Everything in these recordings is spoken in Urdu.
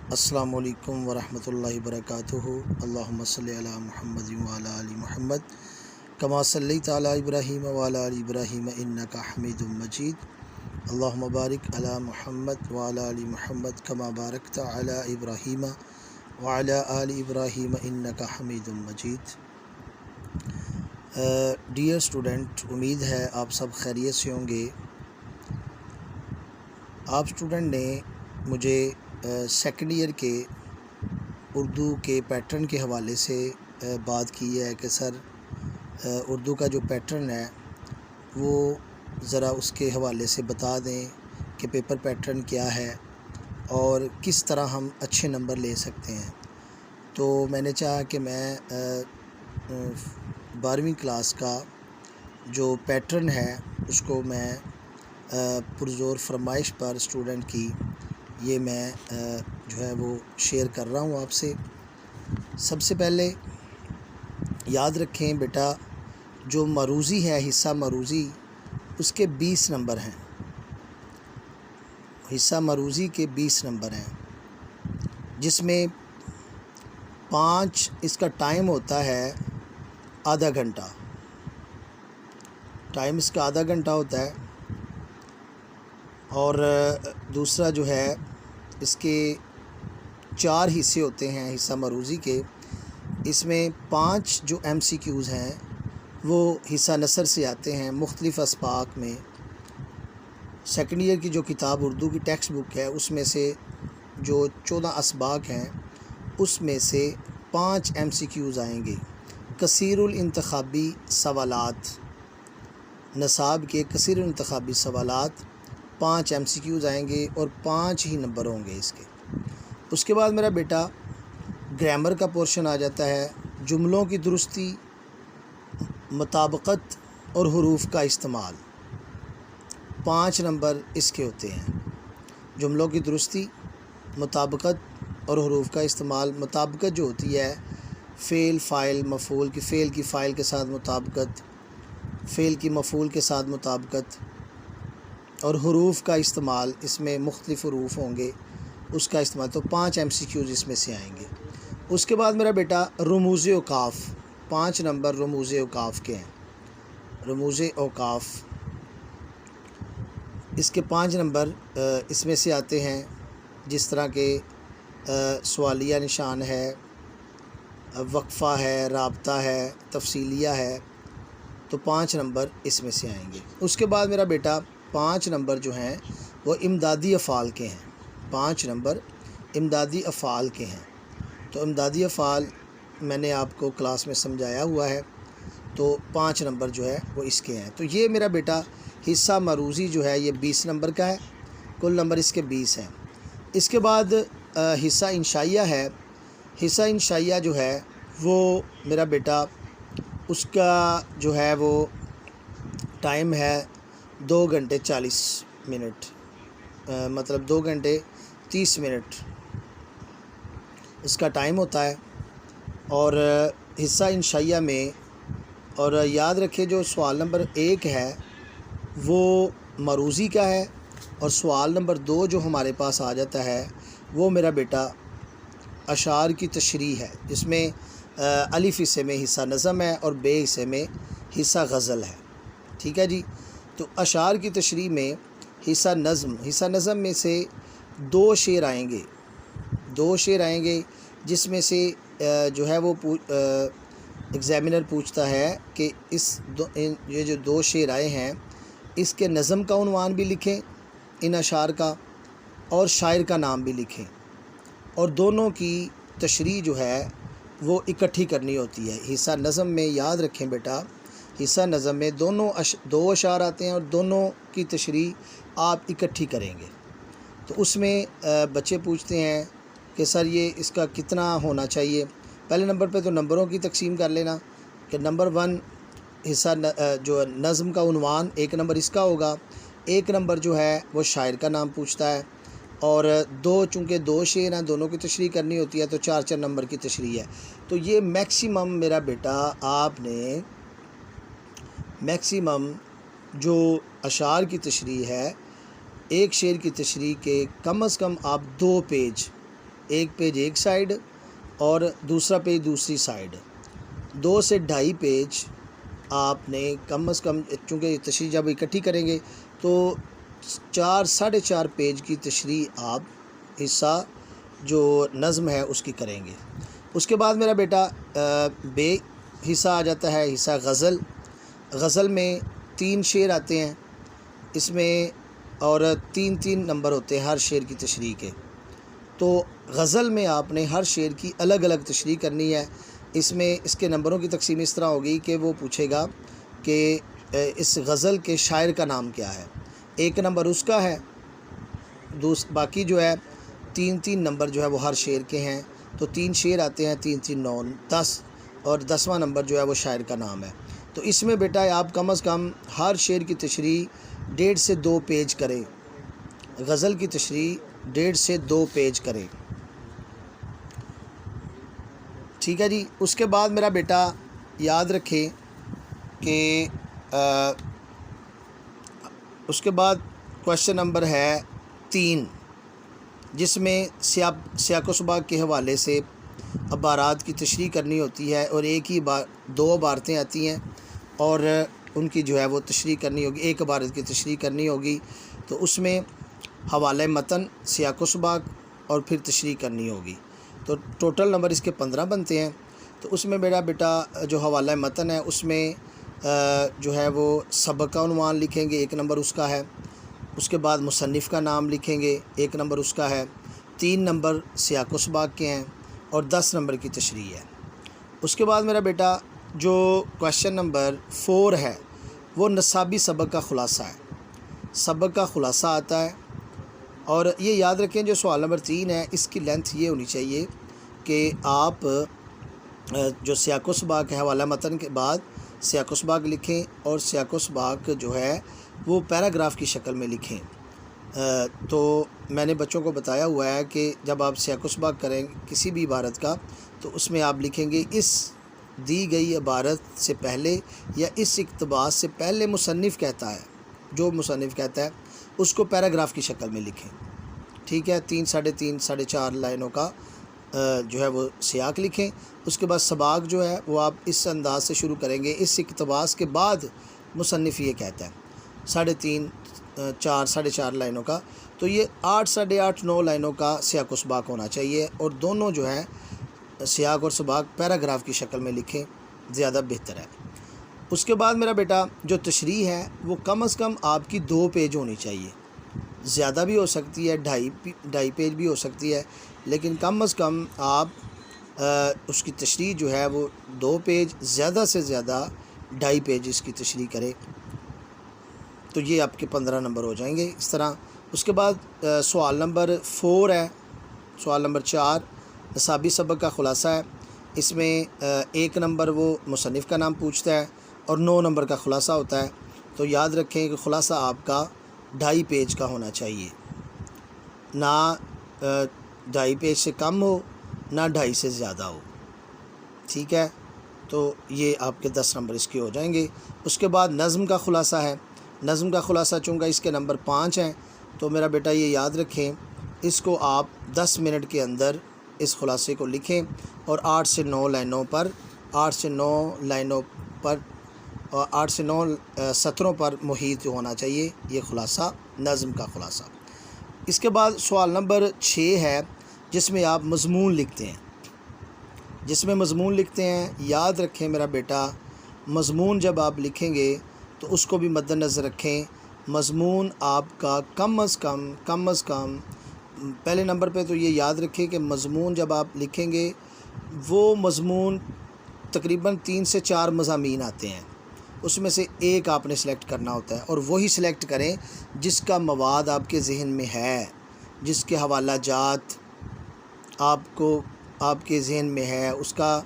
السلام علیکم ورحمۃ اللہ وبرکاتہ۔ اللہم صلی علی محمد وعلی آل محمد کما صلیت علی ابراہیم وعلی آل ابراہیم انک حمید مجید۔ اللہم بارک علی محمد وعلی آل محمد کما بارکت علی ابراہیم وعلی آل ابراہیم انک حمید مجید۔ ڈیئر اسٹوڈنٹ، امید ہے آپ سب خیریت سے ہوں گے۔ آپ اسٹوڈنٹ نے مجھے سیکنڈ ایئر کے اردو کے پیٹرن کے حوالے سے بات کی ہے کہ سر اردو کا جو پیٹرن ہے وہ ذرا اس کے حوالے سے بتا دیں کہ پیپر پیٹرن کیا ہے اور کس طرح ہم اچھے نمبر لے سکتے ہیں۔ تو میں نے چاہا کہ میں 12ویں کلاس کا جو پیٹرن ہے اس کو میں پرزور فرمائش پر اسٹوڈنٹ کی یہ میں جو ہے وہ شیئر کر رہا ہوں آپ سے۔ سب سے پہلے یاد رکھیں بیٹا، جو مروزی ہے، حصہ مروزی، اس کے 20 نمبر ہیں۔ حصہ مروزی کے 20 نمبر ہیں، جس میں 5 اس کا ٹائم ہوتا ہے آدھا گھنٹہ۔ ٹائم اس کا آدھا گھنٹہ ہوتا ہے، اور دوسرا جو ہے اس کے 4 حصے ہوتے ہیں حصہ مروزی کے۔ اس میں 5 جو MCQs ہیں وہ حصہ نثر سے آتے ہیں مختلف اسباق میں۔ سیکنڈ ایئر کی جو کتاب اردو کی ٹیکسٹ بک ہے اس میں سے جو 14 اسباق ہیں اس میں سے 5 MCQs آئیں گے۔ کثیر الانتخابی سوالات، نصاب کے کثیر الانتخابی سوالات 5 MCQs آئیں گے اور 5 ہی نمبر ہوں گے اس کے۔ اس کے بعد میرا بیٹا گرامر کا پورشن آ جاتا ہے، جملوں کی درستی، مطابقت اور حروف کا استعمال۔ 5 نمبر اس کے ہوتے ہیں، جملوں کی درستی، مطابقت اور حروف کا استعمال۔ مطابقت جو ہوتی ہے فعل، فاعل، مفعول کی، فعل کی فاعل کے ساتھ مطابقت، فعل کی مفعول کے ساتھ مطابقت، اور حروف کا استعمال، اس میں مختلف حروف ہوں گے اس کا استعمال۔ تو 5 MCQs اس میں سے آئیں گے۔ اس کے بعد میرا بیٹا رموز اوقاف، 5 نمبر رموز اوقاف کے ہیں۔ رموز اوقاف اس کے 5 نمبر اس میں سے آتے ہیں، جس طرح کہ سوالیہ نشان ہے، وقفہ ہے، رابطہ ہے، تفصیلیہ ہے، تو 5 نمبر اس میں سے آئیں گے۔ اس کے بعد میرا بیٹا 5 نمبر جو ہیں وہ امدادی افعال کے ہیں۔ 5 نمبر امدادی افعال کے ہیں۔ تو امدادی افعال میں نے آپ کو کلاس میں سمجھایا ہوا ہے، تو 5 نمبر جو ہے وہ اس کے ہیں۔ تو یہ میرا بیٹا حصہ مروزی جو ہے یہ 20 نمبر کا ہے، کل نمبر اس کے 20 ہیں۔ اس کے بعد حصہ انشائیہ ہے۔ حصہ انشائیہ جو ہے وہ میرا بیٹا اس کا جو ہے وہ ٹائم ہے 2 گھنٹے 40 منٹ، مطلب 2 گھنٹے 30 منٹ اس کا ٹائم ہوتا ہے۔ اور حصہ انشائیہ میں، اور یاد رکھے جو سوال نمبر 1 ہے وہ مروزی کا ہے، اور سوال نمبر 2 جو ہمارے پاس آ جاتا ہے وہ میرا بیٹا اشعار کی تشریح ہے، جس میں الف حصے میں حصہ نظم ہے اور بے حصے میں حصہ غزل ہے۔ ٹھیک ہے جی۔ تو اشعار کی تشریح میں حصہ نظم میں سے 2 شعر آئیں گے، 2 شعر آئیں گے، جس میں سے جو ہے وہ ایگزامینر پوچھتا ہے کہ یہ جو 2 شعر آئے ہیں اس کے نظم کا عنوان بھی لکھیں ان اشعار کا، اور شاعر کا نام بھی لکھیں، اور دونوں کی تشریح جو ہے وہ اکٹھی کرنی ہوتی ہے۔ حصہ نظم میں یاد رکھیں بیٹا، حصہ نظم میں 2 اشعار آتے ہیں اور دونوں کی تشریح آپ اکٹھی کریں گے۔ تو اس میں بچے پوچھتے ہیں کہ سر یہ اس کا کتنا ہونا چاہیے۔ پہلے نمبر پہ تو نمبروں کی تقسیم کر لینا کہ نمبر 1 حصہ جو نظم کا عنوان 1 نمبر اس کا ہوگا، 1 نمبر جو ہے وہ شاعر کا نام پوچھتا ہے، اور 2 چونکہ 2 شعر ہیں دونوں کی تشریح کرنی ہوتی ہے تو 4 نمبر کی تشریح ہے۔ تو یہ میکسیمم میرا بیٹا آپ نے میکسیمم جو اشعار کی تشریح ہے، ایک شعر کی تشریح کے کم از کم آپ 2 پیج ایک پیج ایک سائڈ اور دوسرا پیج دوسری سائڈ، 2 سے 2.5 پیج آپ نے کم از کم، چونکہ تشریح جب اکٹھی کریں گے تو 4-4.5 پیج کی تشریح آپ حصہ جو نظم ہے اس کی کریں گے۔ اس کے بعد میرا بیٹا بے حصہ آ جاتا ہے، حصہ غزل۔ غزل میں 3 شعر آتے ہیں اس میں، اور 3 نمبر ہوتے ہیں ہر شعر کی تشریح کے۔ تو غزل میں آپ نے ہر شعر کی الگ الگ تشریح کرنی ہے۔ اس میں اس کے نمبروں کی تقسیم اس طرح ہوگی کہ وہ پوچھے گا کہ اس غزل کے شاعر کا نام کیا ہے، 1 نمبر اس کا ہے، باقی جو ہے 3 نمبر جو ہے وہ ہر شعر کے ہیں۔ تو 3 شعر آتے ہیں، 3 9 10، اور 10واں نمبر جو ہے وہ شاعر کا نام ہے۔ تو اس میں بیٹا آپ کم از کم ہر شعر کی تشریح 1.5 سے 2 پیج کریں، غزل کی تشریح 1.5 سے 2 پیج کریں، ٹھیک ہے جی۔ اس کے بعد میرا بیٹا یاد رکھیں کہ اس کے بعد کویشچن نمبر ہے 3، جس میں سیاق و سباق کے حوالے سے عبارات کی تشریح کرنی ہوتی ہے، اور ایک ہی 2 عبارتیں آتی ہیں اور ان کی جو ہے وہ تشریح کرنی ہوگی، ایک عبارت کی تشریح کرنی ہوگی۔ تو اس میں حوالہ متن، سیاق و سباق اور پھر تشریح کرنی ہوگی۔ تو ٹوٹل نمبر اس کے 15 بنتے ہیں۔ تو اس میں میرا بیٹا جو حوالہ متن ہے اس میں جو ہے وہ سبق کا عنوان لکھیں گے، 1 نمبر اس کا ہے۔ اس کے بعد مصنف کا نام لکھیں گے، 1 نمبر اس کا ہے۔ 3 نمبر سیاق و سباق کے ہیں اور 10 نمبر کی تشریح ہے۔ اس کے بعد میرا بیٹا جو کویشچن نمبر 4 ہے وہ نصابی سبق کا خلاصہ ہے، سبق کا خلاصہ آتا ہے۔ اور یہ یاد رکھیں جو سوال نمبر 3 ہے اس کی لینتھ یہ ہونی چاہیے کہ آپ جو سیاق و سباق ہے حوالہ متن کے بعد سیاق و سباق لکھیں، اور سیاق و سباق جو ہے وہ پیراگراف کی شکل میں لکھیں۔ تو میں نے بچوں کو بتایا ہوا ہے کہ جب آپ سیاق و سباق کریں کسی بھی عبارت کا تو اس میں آپ لکھیں گے اس دی گئی عبارت سے پہلے یا اس اقتباس سے پہلے مصنف کہتا ہے، جو مصنف کہتا ہے اس کو پیراگراف کی شکل میں لکھیں، ٹھیک ہے۔ 3 3.5 4.5 لائنوں کا جو ہے وہ سیاق لکھیں۔ اس کے بعد سباق جو ہے وہ آپ اس انداز سے شروع کریں گے، اس اقتباس کے بعد مصنف یہ کہتا ہے، 3.5 4 4.5 لائنوں کا۔ تو یہ 8 8.5 9 لائنوں کا سیاق و سباق ہونا چاہیے، اور دونوں جو ہے سیاق اور سباق پیراگراف کی شکل میں لکھیں، زیادہ بہتر ہے۔ اس کے بعد میرا بیٹا جو تشریح ہے وہ کم از کم آپ کی 2 پیج ہونی چاہیے، زیادہ بھی ہو سکتی ہے، 2.5 پیج بھی ہو سکتی ہے، لیکن کم از کم آپ اس کی تشریح جو ہے وہ 2 پیج، زیادہ سے زیادہ 2.5 پیج اس کی تشریح کرے، تو یہ آپ کے 15 نمبر ہو جائیں گے اس طرح۔ اس کے بعد سوال نمبر 4 ہے، سوال نمبر 4 نصابی سبق کا خلاصہ ہے۔ اس میں 1 نمبر وہ مصنف کا نام پوچھتا ہے اور 9 نمبر کا خلاصہ ہوتا ہے۔ تو یاد رکھیں کہ خلاصہ آپ کا 2.5 پیج کا ہونا چاہیے، نہ 2.5 پیج سے کم ہو نہ 2.5 سے زیادہ ہو، ٹھیک ہے۔ تو یہ آپ کے 10 نمبر اس کے ہو جائیں گے۔ اس کے بعد نظم کا خلاصہ ہے، نظم کا خلاصہ چونکہ اس کے نمبر 5 ہیں تو میرا بیٹا یہ یاد رکھیں اس کو آپ 10 منٹ کے اندر اس خلاصے کو لکھیں، اور 8 سے 9 لائنوں پر 8 سے 9 سطروں پر محیط ہونا چاہیے یہ خلاصہ، نظم کا خلاصہ۔ اس کے بعد سوال نمبر 6 ہے جس میں آپ مضمون لکھتے ہیں، یاد رکھیں میرا بیٹا مضمون جب آپ لکھیں گے تو اس کو بھی مد نظر رکھیں۔ مضمون آپ کا کم از کم پہلے نمبر پہ تو یہ یاد رکھیں کہ مضمون جب آپ لکھیں گے وہ مضمون تقریباً 3 سے 4 مضامین آتے ہیں، اس میں سے ایک آپ نے سلیکٹ کرنا ہوتا ہے، اور وہی سلیکٹ کریں جس کا مواد آپ کے ذہن میں ہے، جس کے حوالہ جات آپ کے ذہن میں ہے، اس کا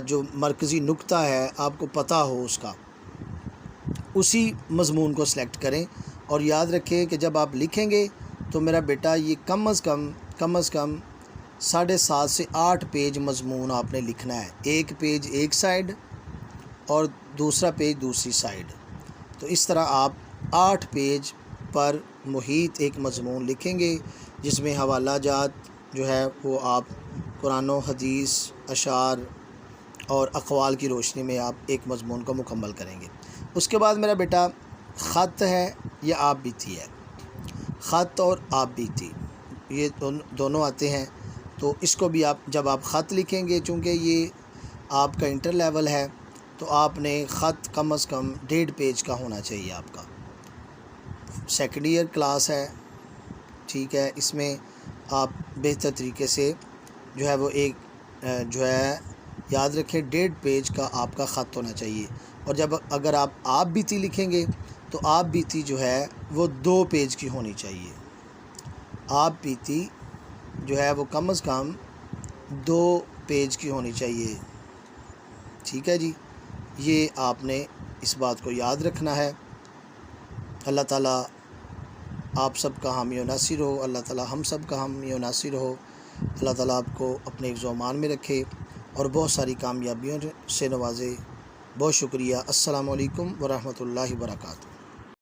جو مرکزی نقطہ ہے آپ کو پتہ ہو اس کا، اسی مضمون کو سلیکٹ کریں۔ اور یاد رکھیں کہ جب آپ لکھیں گے تو میرا بیٹا یہ کم از کم 7.5 سے 8 پیج مضمون آپ نے لکھنا ہے، 1 پیج ایک سائڈ اور دوسرا پیج دوسری سائڈ۔ تو اس طرح آپ 8 پیج پر محیط ایک مضمون لکھیں گے جس میں حوالہ جات، جو ہے وہ آپ قرآن و حدیث، اشعار اور اقوال کی روشنی میں آپ ایک مضمون کو مکمل کریں گے۔ اس کے بعد میرا بیٹا خط ہے یا آپ بیتی ہے۔ خط اور آپ بیتی یہ دونوں آتے ہیں، تو اس کو بھی آپ جب آپ خط لکھیں گے، چونکہ یہ آپ کا انٹر لیول ہے، تو آپ نے خط کم از کم 1.5 پیج کا ہونا چاہیے آپ کا۔ سیکنڈ ایئر کلاس ہے، ٹھیک ہے، اس میں آپ بہتر طریقے سے جو ہے وہ ایک جو ہے یاد رکھیں 1.5 پیج کا آپ کا خط ہونا چاہیے۔ اور اگر آپ بیتی لکھیں گے تو آپ بیتی جو ہے وہ 2 پیج کی ہونی چاہیے۔ آپ بیتی جو ہے وہ کم از کم 2 پیج کی ہونی چاہیے، ٹھیک ہے جی۔ یہ آپ نے اس بات کو یاد رکھنا ہے۔ اللہ تعالیٰ آپ سب کا حامی و ناصر ہو، اللہ تعالیٰ ہم سب کا حامی و ناصر ہو۔ اللہ تعالیٰ آپ کو اپنے حفظ و امان میں رکھے اور بہت ساری کامیابیوں سے نوازے۔ بہت شکریہ۔ السلام علیکم ورحمۃ اللہ وبرکاتہ۔